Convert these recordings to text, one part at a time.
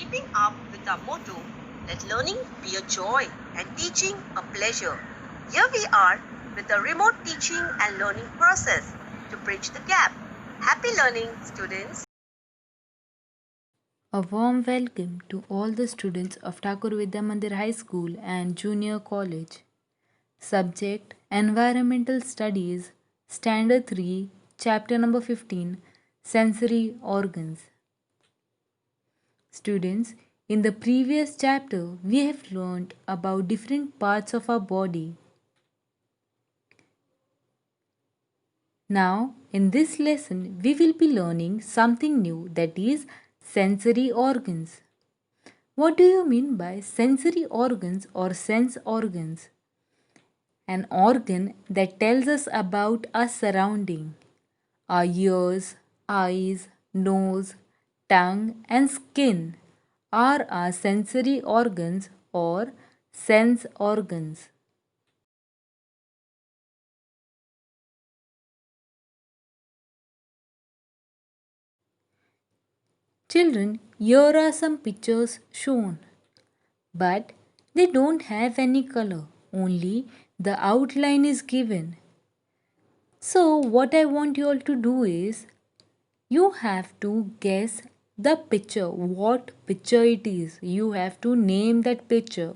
keeping up with our motto, let learning be a joy and teaching a pleasure. Here we are with the remote teaching and learning process to bridge the gap. Happy learning, students. A warm welcome to all the students of Thakur Vidya Mandir High School and Junior College. Subject Environmental Studies, Standard 3, Chapter number 15, Sensory Organs. Students, in the previous chapter, we have learned about different parts of our body. Now, in this lesson, we will be learning something new, that is sensory organs. What do you mean by sensory organs or sense organs? An organ that tells us about our surrounding. Our ears, eyes, nose, tongue, and skin are our sensory organs or sense organs. Children, here are some pictures shown, but they don't have any color, only the outline is given. So, what I want you all to do is you have to guess the picture, what picture it is. You have to name that picture.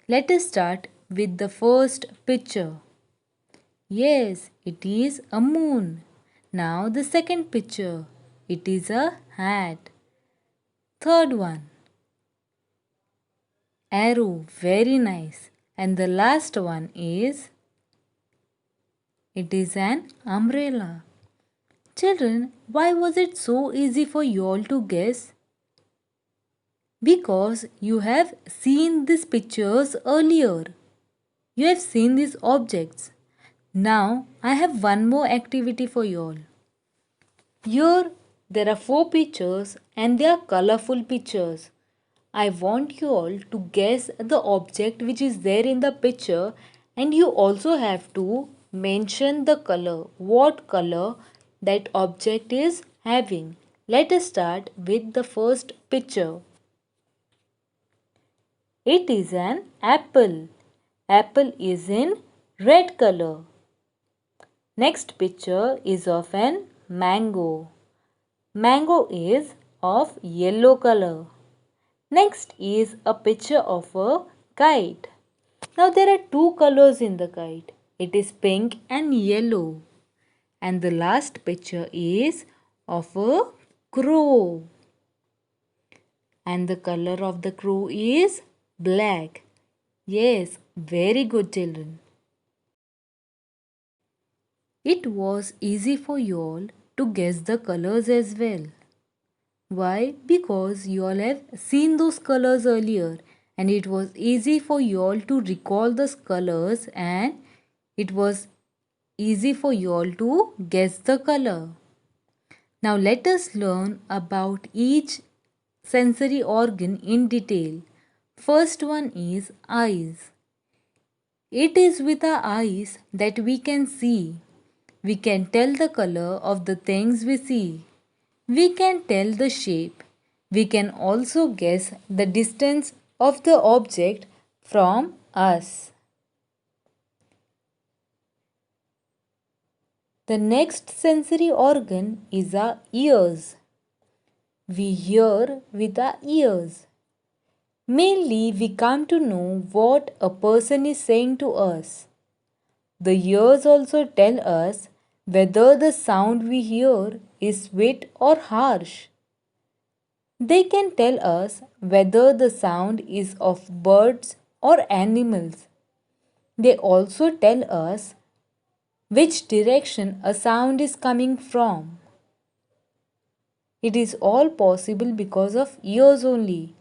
Let us start with the first picture. Yes, it is a moon. Now, the second picture. It is a hat. Third one. Arrow. Very nice. And the last one is. It is an umbrella. Children, why was it so easy for you all to guess? Because you have seen these pictures earlier. You have seen these objects. Now I have one more activity for you all. Here there are four pictures and they are colorful pictures. I want you all to guess the object which is there in the picture, and you also have to mention the color. What color that object is having. Let us start with the first picture. It is an apple. Apple is in red color. Next picture is of an mango. Mango is of yellow color. Next is a picture of a kite. Now there are two colors in the kite. It is pink and yellow. And the last picture is of a crow. And the color of the crow is black. Yes, very good, children. It was easy for you all to guess the colors as well. Why? Because you all have seen those colors earlier, and it was easy for you all to recall those colors, and it was easy for you all to guess the color. Now let us learn about each sensory organ in detail. First one is eyes. It is with our eyes that we can see. We can tell the color of the things we see. We can tell the shape. We can also guess the distance of the object from us. The next sensory organ is our ears. We hear with our ears. Mainly, we come to know what a person is saying to us. The ears also tell us whether the sound we hear is sweet or harsh. They can tell us whether the sound is of birds or animals. They also tell us which direction a sound is coming from. It is all possible because of ears only.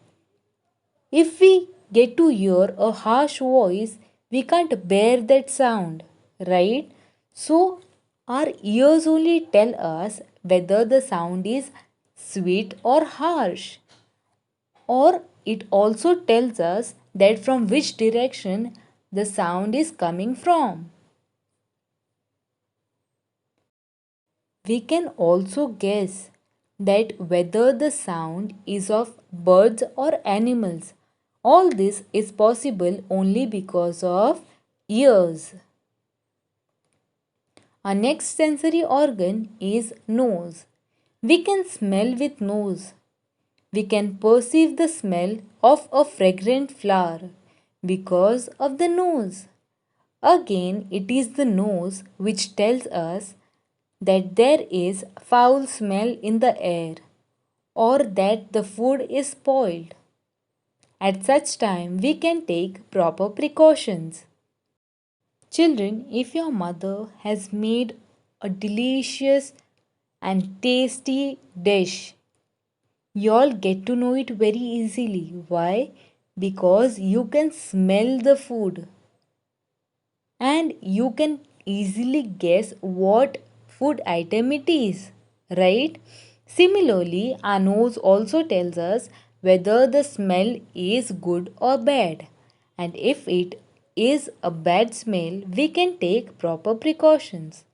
If we get to hear a harsh voice, we can't bear that sound, right? So, our ears only tell us whether the sound is sweet or harsh. Or it also tells us that from which direction the sound is coming from. We can also guess that whether the sound is of birds or animals. All this is possible only because of ears. Our next sensory organ is nose. We can smell with nose. We can perceive the smell of a fragrant flower because of the nose. Again, it is the nose which tells us that there is foul smell in the air or that the food is spoiled. At such time, we can take proper precautions. Children, if your mother has made a delicious and tasty dish, you'll get to know it very easily. Why? Because you can smell the food and you can easily guess what food item it is, right? Similarly, our nose also tells us whether the smell is good or bad, and if it is a bad smell, we can take proper precautions.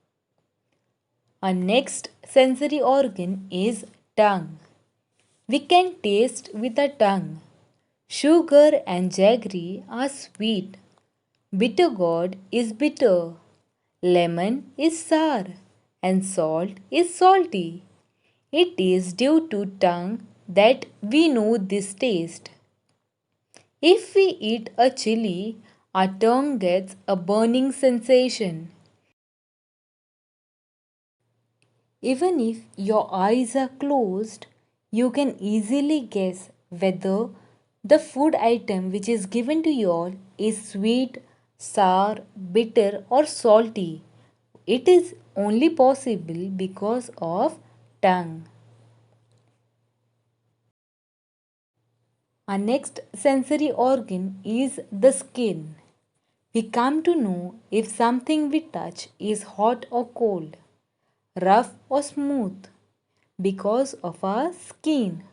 Our next sensory organ is tongue. We can taste with the tongue. Sugar and jaggery are sweet. Bitter gourd is bitter. Lemon is sour. And salt is salty. It is due to tongue that we know this taste. If we eat a chili, our tongue gets a burning sensation. Even if your eyes are closed, you can easily guess whether the food item which is given to you all is sweet, sour, bitter, or salty. It is only possible because of tongue. Our next sensory organ is the skin. We come to know if something we touch is hot or cold, rough or smooth, because of our skin.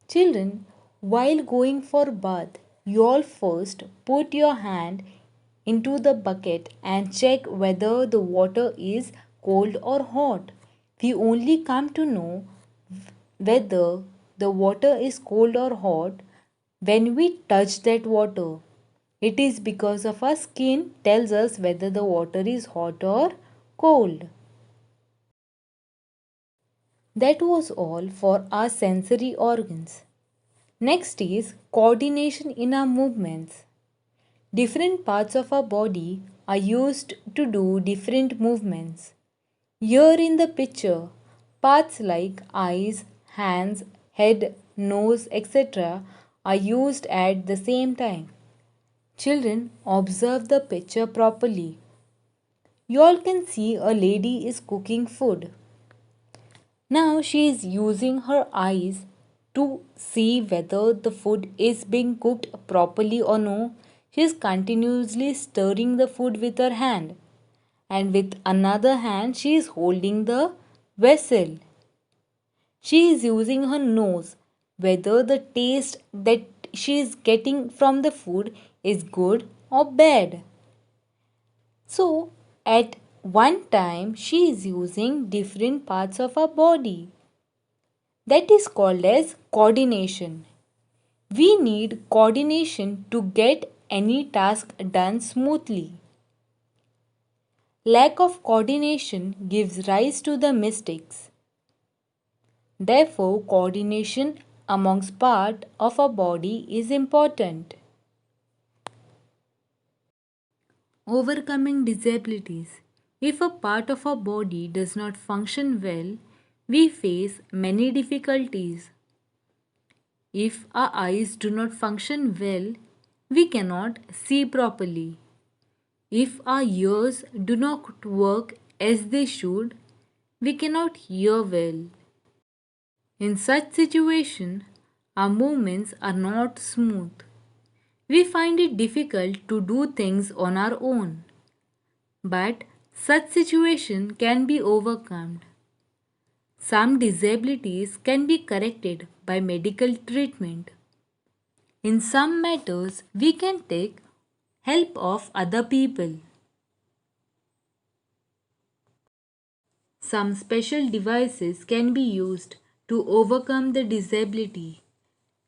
Children, while going for bath, you all first put your hand into the bucket and check whether the water is cold or hot. We only come to know whether the water is cold or hot when we touch that water. It is because of our skin tells us whether the water is hot or cold. That was all for our sensory organs. Next is coordination in our movements. Different parts of our body are used to do different movements. Here in the picture, parts like eyes, hands, head, nose, etc. are used at the same time. Children, observe the picture properly. You all can see a lady is cooking food. Now she is using her eyes to see whether the food is being cooked properly or no. She is continuously stirring the food with her hand, and with another hand she is holding the vessel. She is using her nose whether the taste that she is getting from the food is good or bad. So, at one time, she is using different parts of her body. That is called as coordination. We need coordination to get any task done smoothly. Lack of coordination gives rise to the mistakes. Therefore, coordination amongst part of our body is important. Overcoming disabilities. If a part of our body does not function well, we face many difficulties. If our eyes do not function well, we cannot see properly. If our ears do not work as they should, we cannot hear well. In such situation, our movements are not smooth. We find it difficult to do things on our own. But such situation can be overcome. Some disabilities can be corrected by medical treatment. In some matters, we can take help of other people. Some special devices can be used to overcome the disability.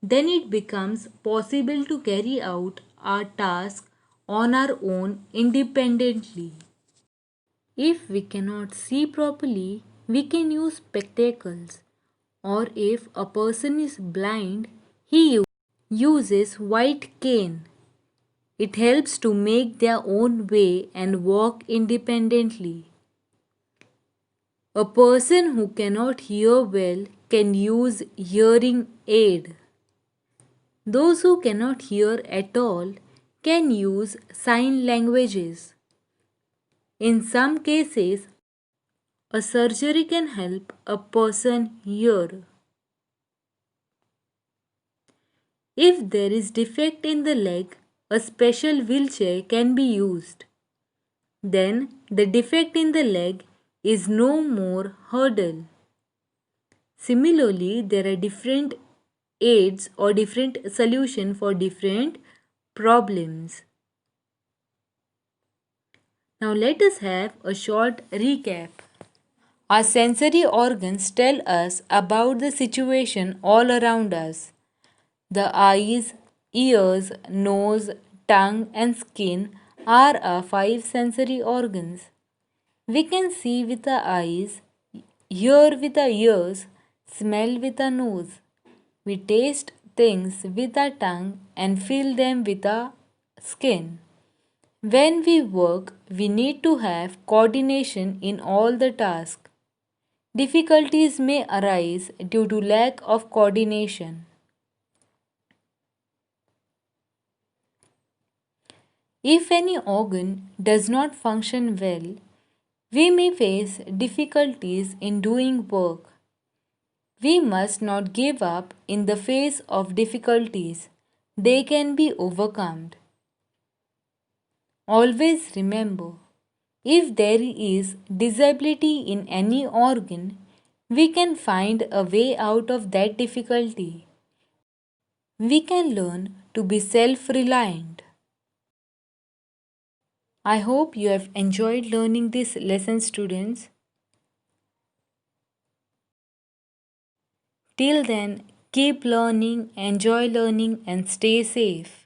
Then it becomes possible to carry out our task on our own independently. If we cannot see properly, we can use spectacles. Or if a person is blind, he uses white cane. It helps to make their own way and walk independently. A person who cannot hear well can use hearing aid. Those who cannot hear at all can use sign languages. In some cases, a surgery can help a person hear. If there is defect in the leg, a special wheelchair can be used. Then the defect in the leg is no more hurdle. Similarly, there are different aids or different solutions for different problems. Now let us have a short recap. Our sensory organs tell us about the situation all around us. The eyes, ears, nose, tongue, and skin are our five sensory organs. We can see with our eyes, hear with our ears, smell with our nose. We taste things with our tongue and feel them with our skin. When we work, we need to have coordination in all the tasks. Difficulties may arise due to lack of coordination. If any organ does not function well, we may face difficulties in doing work. We must not give up in the face of difficulties. They can be overcome. Always remember, if there is disability in any organ, we can find a way out of that difficulty. We can learn to be self reliant. I hope you have enjoyed learning this lesson, students. Till then, keep learning, enjoy learning, and stay safe.